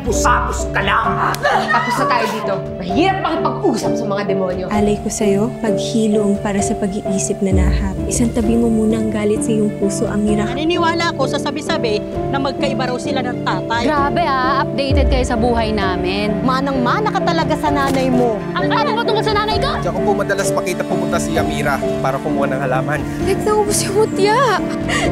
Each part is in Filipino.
hapos-hapos ka lang! Tapos na tayo dito. Mahirap makipag-usap sa mga demonyo. Alay ko sa'yo, paghilom para sa pag-iisip na nahap. Isang tabi mo muna ang galit sa iyong puso, Amira. Naniniwala ako sa sabi-sabi na magkaiba raw sila ng tatay. Grabe updated kayo sa buhay namin. Manang-mana ka talaga sa nanay mo. Ang ano mo tungkol sa nanay ko? Diyan ko po madalas makita pumunta si Amira para kumuha ng halaman. Lek, naubos yung mutya.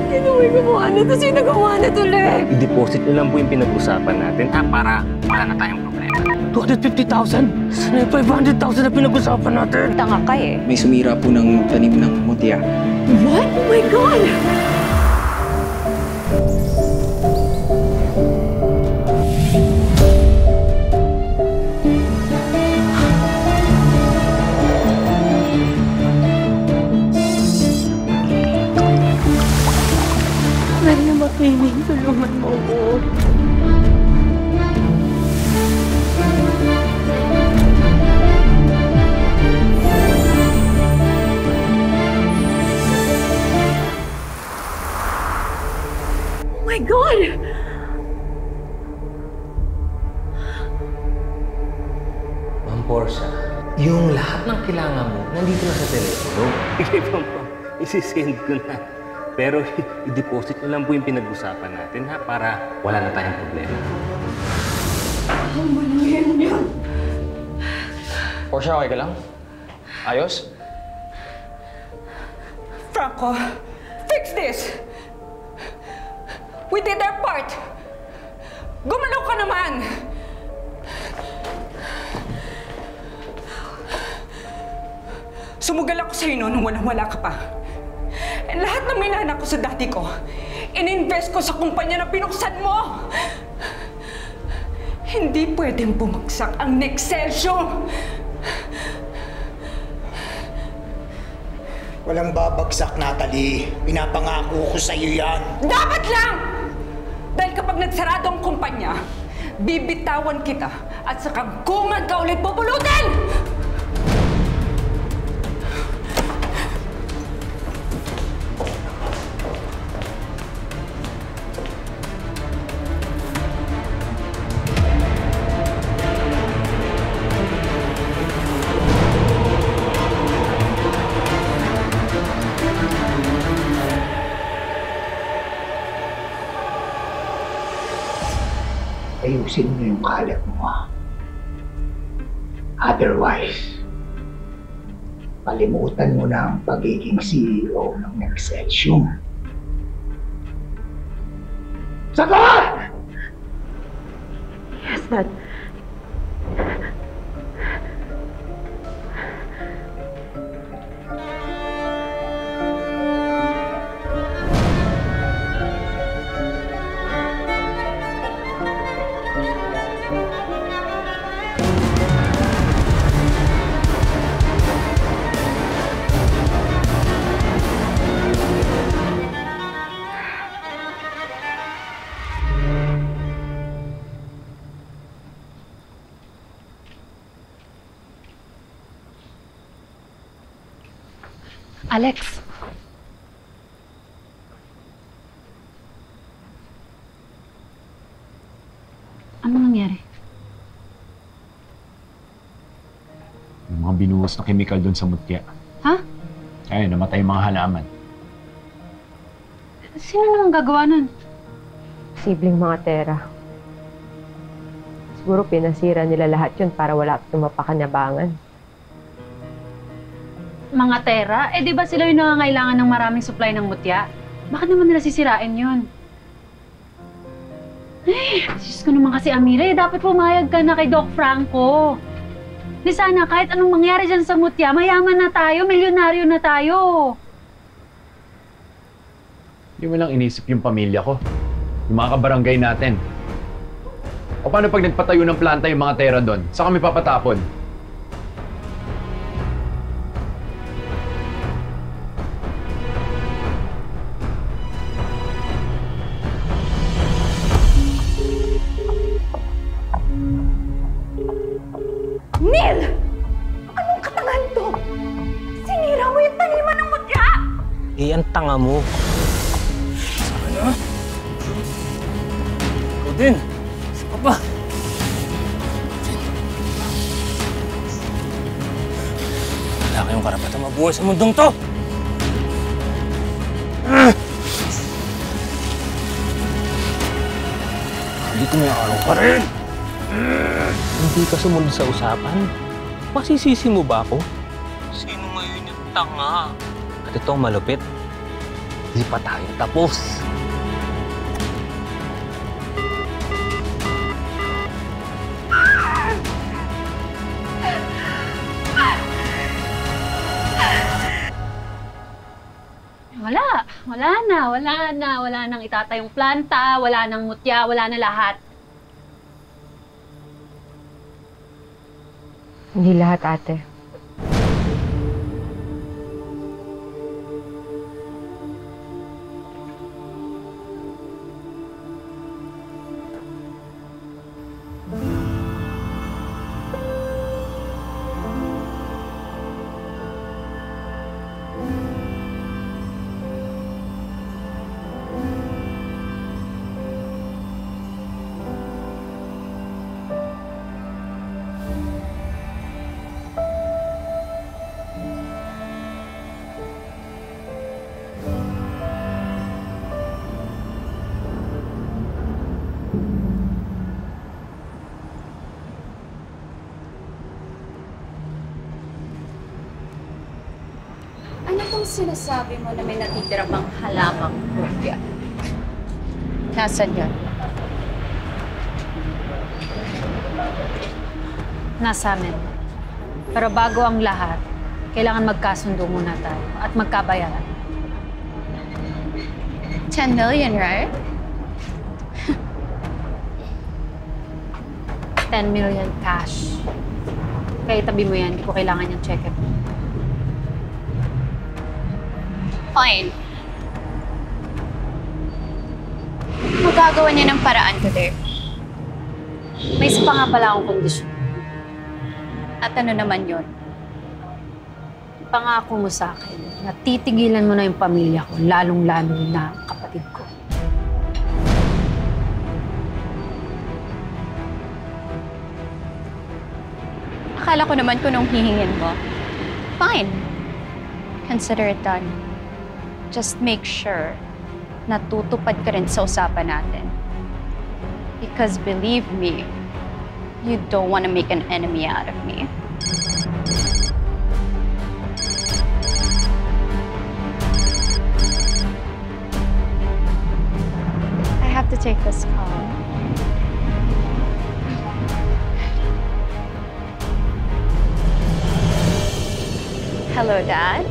Tinuwi ko mo ano, tapos yung nagawa na to, Lek. I-deposit nyo lang po yung pinag-usapan natin para wala na tayong problema. 250,000? Sana yung 500,000 na pinag-usapan natin. Tanga ka eh. May sumira po ng tanim ng mutya. What? Oh my God! Maria Makiling, tulungan mo ko. Oh my God! Ma'am Portia, yung lahat ng kailangan mo, nandito na sa telepono. Sige po, isi-send ko na. Pero i-deposit nyo lang po yung pinag-usapan natin para wala na tayong problema. Ang malangyan niya. Portia, okay ka lang? Ayos? Franco, fix this! We did our part! Gumalaw ka naman! Sumugal ako sa'yo noon nung walang-wala ka pa. And lahat ng minana ko sa dati ko, in-invest ko sa kumpanya na pinuksan mo! Hindi pwedeng bumagsak ang Nexcelsior! Walang babagsak, Natalie. Pinapangako ko sa'yo yan. Dapat lang! Dahil kapag nagsarado ang kumpanya, bibitawan kita at saka gungad ka ulit pupulutin! Ayusin mo yung kalat mo, ha? Otherwise, palimutan mo na ang pagiging CEO ng Nexcelsior. Sagot! Yes, Dad. Alex. Ano nangyari? Yung mga binuhos na chemical doon sa mutya. Ha? Ay, namatay yung mga halaman. Sino namang gagawa nun? Posibleng mga Tera. Siguro pinasira nila lahat yun para wala tumapakanabangan. Mga Tera? Eh di ba sila yung nangangailangan ng maraming supply ng mutya? Bakit naman nila sisirain yun? Eh, Diyos ko naman kasi Amira, dapat pumayag ka na kay Doc Franco. Di sana kahit anong mangyari dyan sa mutya, mayaman na tayo, milyonaryo na tayo. Hindi mo lang inisip yung pamilya ko. Yung mga kabarangay natin. O paano pag nagpatayo ng planta yung mga Tera doon? Saan kami papatapon? Neil! Anong katangahan to? Sinira mo yung taniman ng mutya! Eh, ang tanga mo. Ano? Ikaw din. Isa ka pa. karapatan mabuhay sa mundong to! Dito may araw pa rin! Hindi ka sumunod sa usapan? Masisisi mo ba ako? Sino ngayon yung tanga? At ito ang malupit. Di pa tayo tapos. Wala nang itatayong planta, wala nang mutya, wala na lahat. Hindi lahat, ate. Ano kung sinasabi mo na may natitira pang halamang mutya? Nasaan yun? Nasa amin. Pero bago ang lahat, kailangan magkasundo muna tayo at magkabayaran. 10 million, right? 10 million cash. Kaya itabi mo yan, hindi ko kailangan yung check. Fine. Magagawa niya ng paraan ko, Dave. May isa pa nga pala akong kondisyon. At ano naman yun? Pangako mo sa akin na titigilan mo na yung pamilya ko, lalong-lalo na kapatid ko. Akala ko naman kung nung hihingin mo. Fine. Consider it done. Just make sure na tutupad ka rin sa usapan natin. Because believe me, you don't want to make an enemy out of me. I have to take this call. Hello, Dad.